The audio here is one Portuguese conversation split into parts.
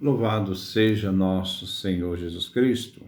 Louvado seja nosso Senhor Jesus Cristo.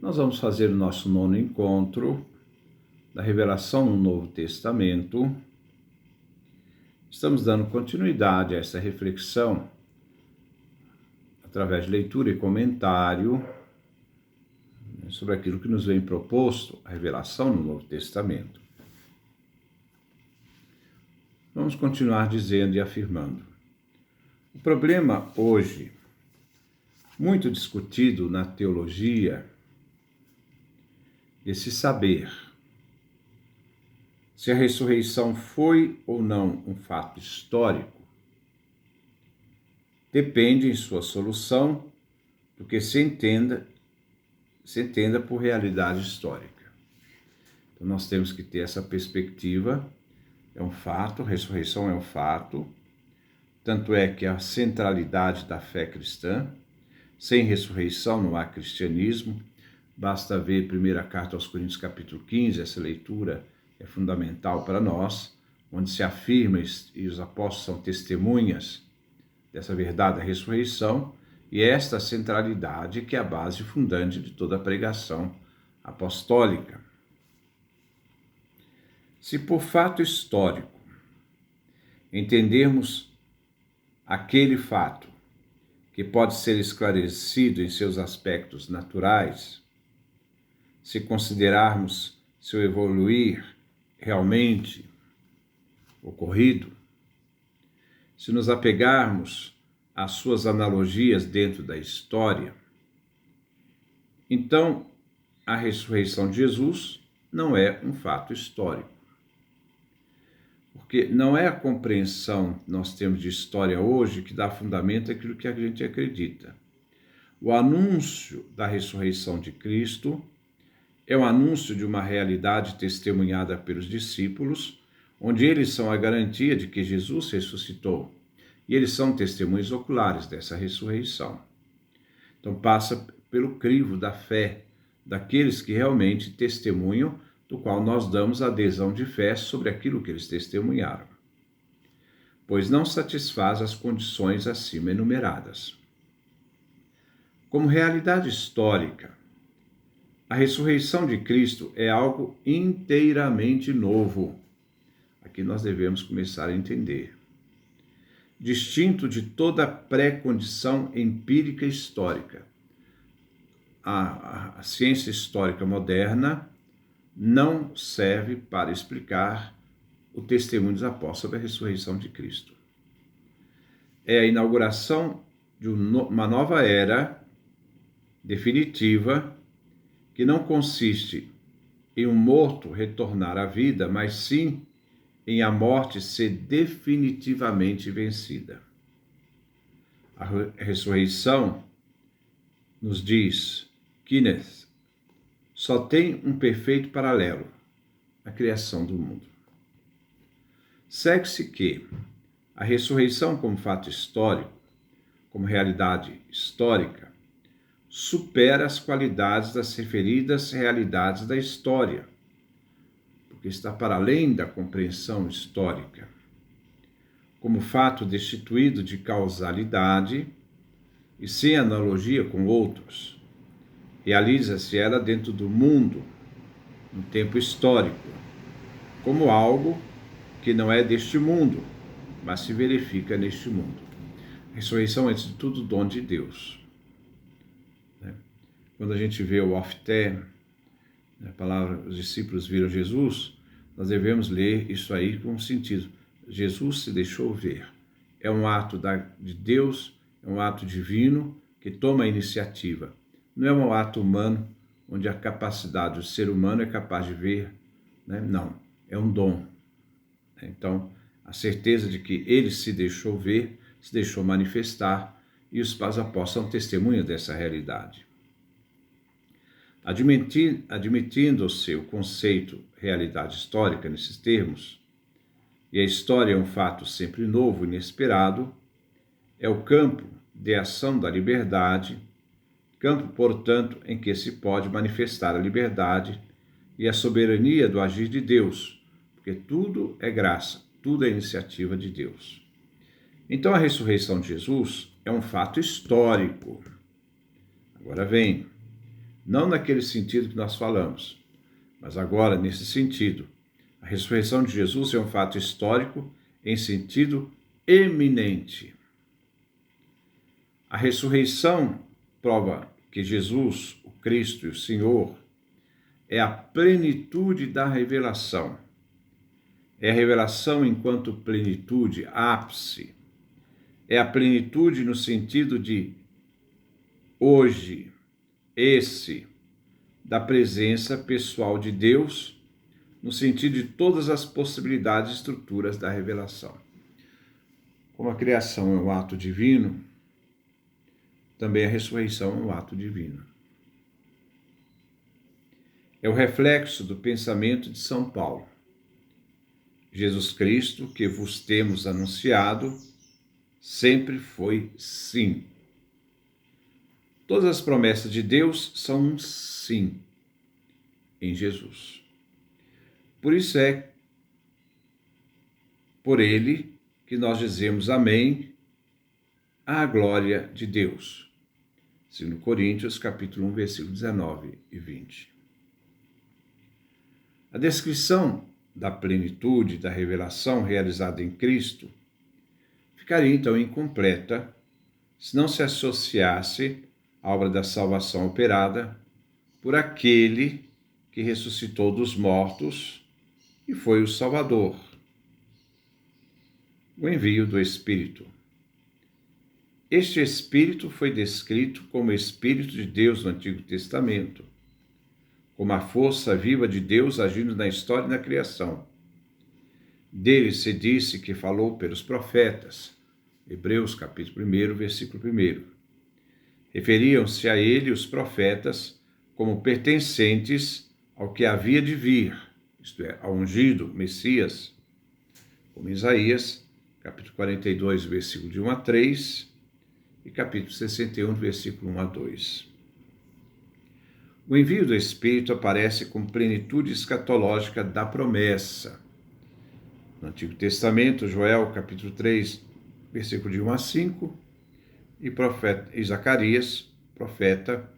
Nós vamos fazer o nosso nono encontro da revelação no Novo Testamento. Estamos dando continuidade a essa reflexão através de leitura e comentário sobre aquilo que nos vem proposto, a revelação no Novo Testamento. Vamos continuar dizendo e afirmando. O problema hoje, muito discutido na teologia, esse saber se a ressurreição foi ou não um fato histórico, depende em sua solução do que se entenda por realidade histórica. Então nós temos que ter essa perspectiva, é um fato, a ressurreição é um fato, tanto é que a centralidade da fé cristã, sem ressurreição não há cristianismo. Basta ver a primeira carta aos Coríntios, capítulo 15, essa leitura é fundamental para nós, onde se afirma, e os apóstolos são testemunhas dessa verdade da ressurreição, e esta centralidade que é a base fundante de toda a pregação apostólica. Se por fato histórico entendermos aquele fato que pode ser esclarecido em seus aspectos naturais, se considerarmos seu evoluir realmente ocorrido, se nos apegarmos às suas analogias dentro da história, então a ressurreição de Jesus não é um fato histórico. Porque não é a compreensão que nós temos de história hoje que dá fundamento àquilo que a gente acredita. O anúncio da ressurreição de Cristo é o anúncio de uma realidade testemunhada pelos discípulos, onde eles são a garantia de que Jesus ressuscitou. E eles são testemunhos oculares dessa ressurreição. Então passa pelo crivo da fé daqueles que realmente testemunham, do qual nós damos adesão de fé sobre aquilo que eles testemunharam, pois não satisfaz as condições acima enumeradas. Como realidade histórica, a ressurreição de Cristo é algo inteiramente novo. Aqui nós devemos começar a entender. Distinto de toda pré-condição empírica histórica. A ciência histórica moderna não serve para explicar o testemunho dos apóstolos sobre a ressurreição de Cristo. É a inauguração de uma nova era definitiva que não consiste em um morto retornar à vida, mas sim em a morte ser definitivamente vencida. A ressurreição nos diz, Kenneth, só tem um perfeito paralelo, a criação do mundo. Segue-se que a ressurreição como fato histórico, como realidade histórica, supera as qualidades das referidas realidades da história, porque está para além da compreensão histórica. Como fato destituído de causalidade e sem analogia com outros, realiza-se ela dentro do mundo, no tempo histórico, como algo que não é deste mundo, mas se verifica neste mundo. A ressurreição é, antes de tudo, dom de Deus. Quando a gente vê o ofté, a palavra, os discípulos viram Jesus, nós devemos ler isso aí com sentido. Jesus se deixou ver. É um ato de Deus, é um ato divino que toma a iniciativa. Não é um ato humano, onde a capacidade do ser humano é capaz de ver, né? Não, é um dom. Então, a certeza de que ele se deixou ver, se deixou manifestar, e os apóstolos são testemunhas dessa realidade. Admitindo-se o conceito realidade histórica nesses termos, e a história é um fato sempre novo, inesperado, é o campo de ação da liberdade, campo, portanto, em que se pode manifestar a liberdade e a soberania do agir de Deus, porque tudo é graça, tudo é iniciativa de Deus. Então a ressurreição de Jesus é um fato histórico. Agora vem, não naquele sentido que nós falamos, mas agora nesse sentido. A ressurreição de Jesus é um fato histórico em sentido eminente. A ressurreição prova que Jesus, o Cristo e o Senhor, é a plenitude da revelação. É a revelação enquanto plenitude, ápice. É a plenitude no sentido de hoje, da presença pessoal de Deus, no sentido de todas as possibilidades e estruturas da revelação. Como a criação é um ato divino, também a ressurreição é um ato divino. É o reflexo do pensamento de São Paulo. Jesus Cristo, que vos temos anunciado, sempre foi sim. Todas as promessas de Deus são um sim em Jesus. Por isso é por ele que nós dizemos amém à glória de Deus. 2 Coríntios, capítulo 1, versículo 19 e 20. A descrição da plenitude da revelação realizada em Cristo ficaria então incompleta se não se associasse à obra da salvação operada por aquele que ressuscitou dos mortos e foi o Salvador. O envio do Espírito. Este Espírito foi descrito como Espírito de Deus no Antigo Testamento, como a força viva de Deus agindo na história e na criação. Dele se disse que falou pelos profetas, Hebreus capítulo 1, versículo 1. Referiam-se a ele os profetas como pertencentes ao que havia de vir, isto é, ao ungido Messias, como Isaías, capítulo 42, versículo de 1 a 3, e capítulo 61, versículo 1 a 2. O envio do Espírito aparece com plenitude escatológica da promessa. No Antigo Testamento, Joel, capítulo 3, versículo de 1 a 5, e Zacarias, profeta,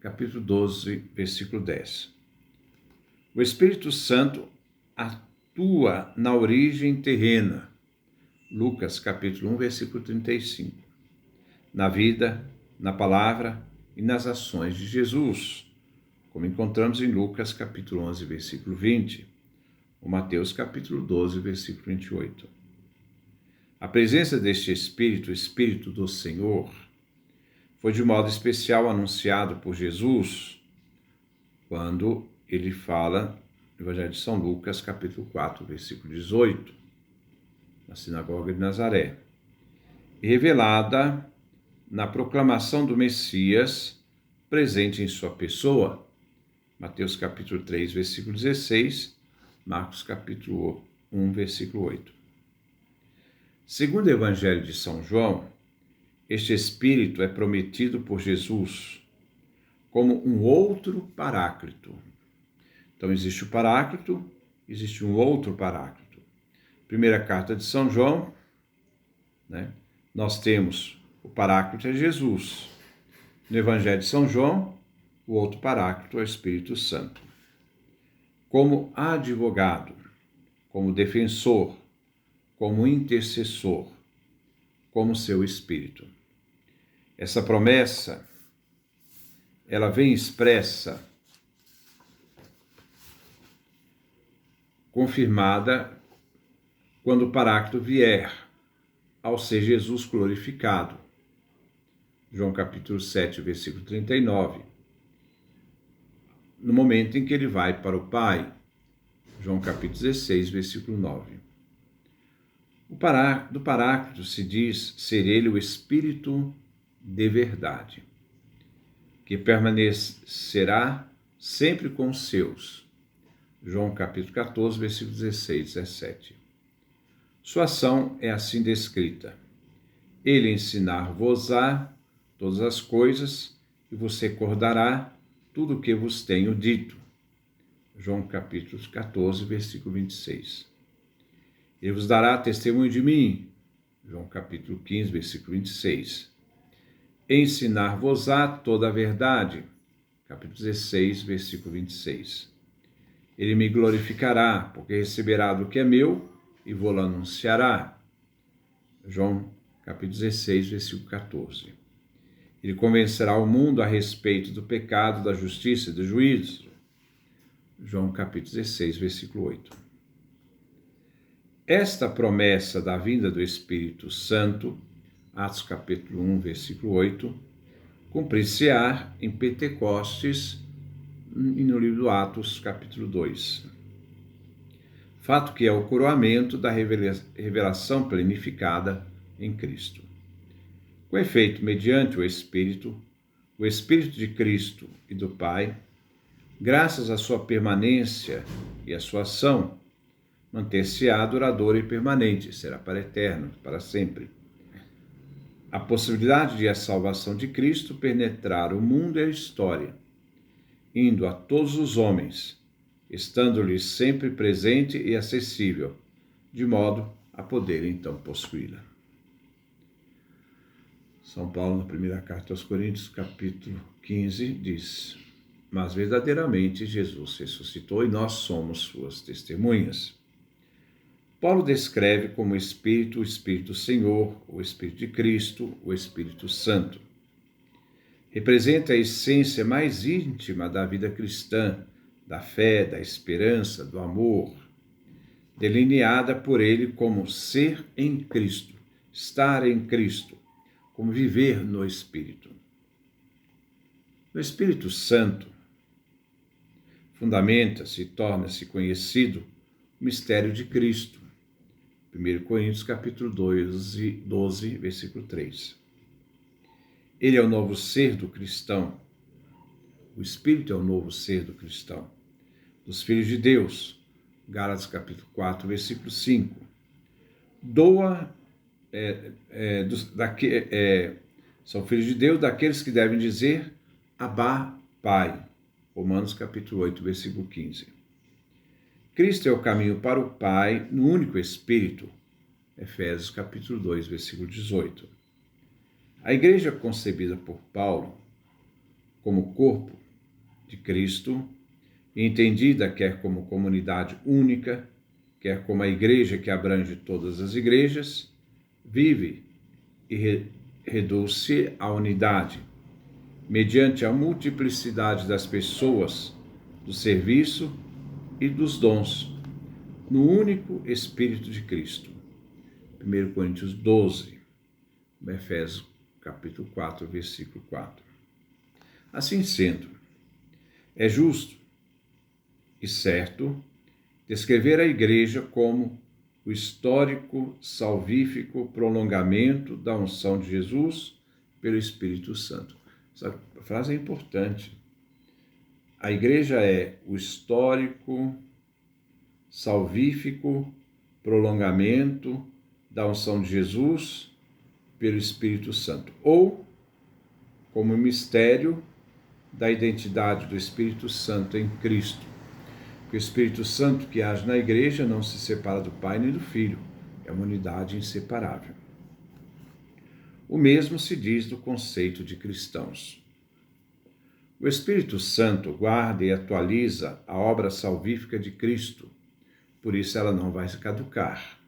capítulo 12, versículo 10. O Espírito Santo atua na origem terrena, Lucas, capítulo 1, versículo 35, na vida, na palavra e nas ações de Jesus, como encontramos em Lucas, capítulo 11, versículo 20, ou Mateus, capítulo 12, versículo 28. A presença deste Espírito, o Espírito do Senhor, foi de modo especial anunciado por Jesus quando ele fala no Evangelho de São Lucas, capítulo 4, versículo 18, na sinagoga de Nazaré, e revelada na proclamação do Messias presente em sua pessoa, Mateus capítulo 3, versículo 16, Marcos capítulo 1, versículo 8. Segundo o Evangelho de São João, este Espírito é prometido por Jesus como um outro Paráclito. Então existe o Paráclito, existe um outro Paráclito. Primeira carta de São João, nós temos o Paráclito é Jesus. No Evangelho de São João, o outro Paráclito é o Espírito Santo. Como advogado, como defensor, como intercessor, como seu Espírito. Essa promessa, ela vem expressa, confirmada, quando o Paráclito vier, ao ser Jesus glorificado. João capítulo 7, versículo 39. No momento em que ele vai para o Pai. João capítulo 16, versículo 9. Do Paráclito se diz ser ele o Espírito de verdade, que permanecerá sempre com os seus. João capítulo 14, versículo 16 e 17. Sua ação é assim descrita: ele ensinar-vos-á todas as coisas e vos recordará tudo o que vos tenho dito. João capítulo 14, versículo 26. Ele vos dará testemunho de mim. João capítulo 15, versículo 26. Ensinar-vos-á toda a verdade, capítulo 16, versículo 26. Ele me glorificará, porque receberá do que é meu e vou-lo anunciará. João capítulo 16, versículo 14. Ele convencerá o mundo a respeito do pecado, da justiça e do juízo. João capítulo 16, versículo 8. Esta promessa da vinda do Espírito Santo, Atos capítulo 1, versículo 8, cumprir-se-á em Pentecostes e no livro do Atos capítulo 2. Fato que é o coroamento da revelação planificada em Cristo. Com efeito, mediante o Espírito de Cristo e do Pai, graças à sua permanência e à sua ação, manter-se-á duradoura e permanente, será para eterno, para sempre. A possibilidade de a salvação de Cristo penetrar o mundo e a história, indo a todos os homens, estando-lhes sempre presente e acessível, de modo a poder então possuí-la. São Paulo, na primeira carta aos Coríntios, capítulo 15, diz: mas verdadeiramente Jesus ressuscitou e nós somos suas testemunhas. Paulo descreve como Espírito, o Espírito Senhor, o Espírito de Cristo, o Espírito Santo. Representa a essência mais íntima da vida cristã, da fé, da esperança, do amor, delineada por ele como ser em Cristo, estar em Cristo, como viver no Espírito. O Espírito Santo fundamenta-se e torna-se conhecido o mistério de Cristo. 1 Coríntios capítulo 12, versículo 3. Ele é o novo ser do cristão. O Espírito é o novo ser do cristão. Dos filhos de Deus. Gálatas capítulo 4, versículo 5. São filhos de Deus daqueles que devem dizer Abá, Pai. Romanos capítulo 8, versículo 15. Cristo é o caminho para o Pai no único Espírito. Efésios capítulo 2, versículo 18. A igreja concebida por Paulo como corpo de Cristo, entendida quer como comunidade única, quer como a igreja que abrange todas as igrejas, vive e reduz-se à unidade, mediante a multiplicidade das pessoas, do serviço e dos dons, no único Espírito de Cristo. 1 Coríntios 12, Efésios capítulo 4, versículo 4. Assim sendo, é justo e certo descrever a Igreja como o histórico, salvífico prolongamento da unção de Jesus pelo Espírito Santo. Essa frase é importante. A Igreja é o histórico, salvífico prolongamento da unção de Jesus pelo Espírito Santo, ou como mistério da identidade do Espírito Santo em Cristo. Porque o Espírito Santo que age na igreja não se separa do Pai nem do Filho, é uma unidade inseparável. O mesmo se diz do conceito de cristãos. O Espírito Santo guarda e atualiza a obra salvífica de Cristo, por isso ela não vai se caducar,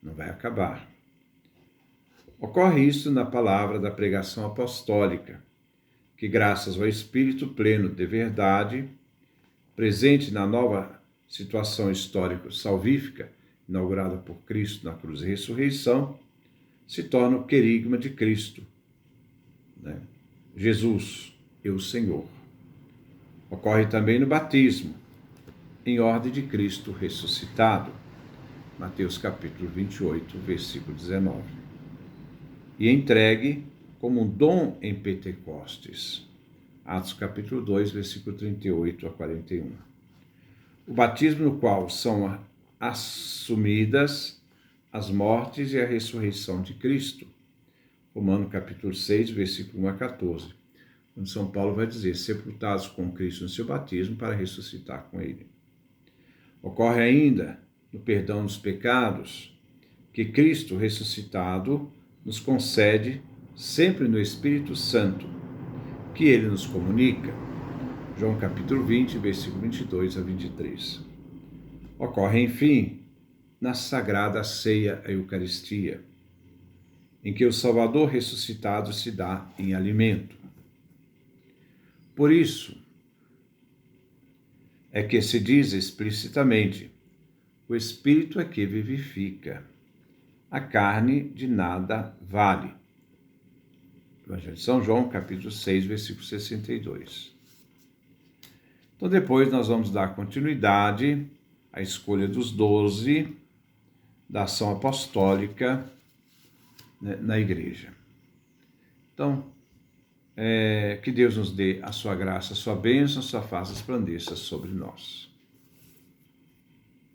não vai acabar. Ocorre isso na palavra da pregação apostólica, que graças ao Espírito pleno de verdade, presente na nova situação histórico-salvífica, inaugurada por Cristo na cruz e ressurreição, se torna o querigma de Cristo, né? Jesus, eu Senhor. Ocorre também no batismo, em ordem de Cristo ressuscitado, Mateus capítulo 28, versículo 19. E entregue como um dom em Pentecostes, Atos capítulo 2, versículo 38 a 41. O batismo no qual são assumidas as mortes e a ressurreição de Cristo, Romanos capítulo 6, versículo 1 a 14, onde São Paulo vai dizer, sepultados com Cristo no seu batismo para ressuscitar com ele. Ocorre ainda no perdão dos pecados, que Cristo ressuscitado nos concede sempre no Espírito Santo, que ele nos comunica. João capítulo 20, versículo 22 a 23. Ocorre, enfim, na Sagrada Ceia, a Eucaristia, em que o Salvador ressuscitado se dá em alimento. Por isso é que se diz explicitamente: o Espírito é que vivifica, a carne de nada vale. Evangelho de São João, capítulo 6, versículo 62. Então, depois nós vamos dar continuidade à escolha dos 12 da ação apostólica, né, na Igreja. Então, que Deus nos dê a sua graça, a sua bênção, a sua face resplandeça sobre nós.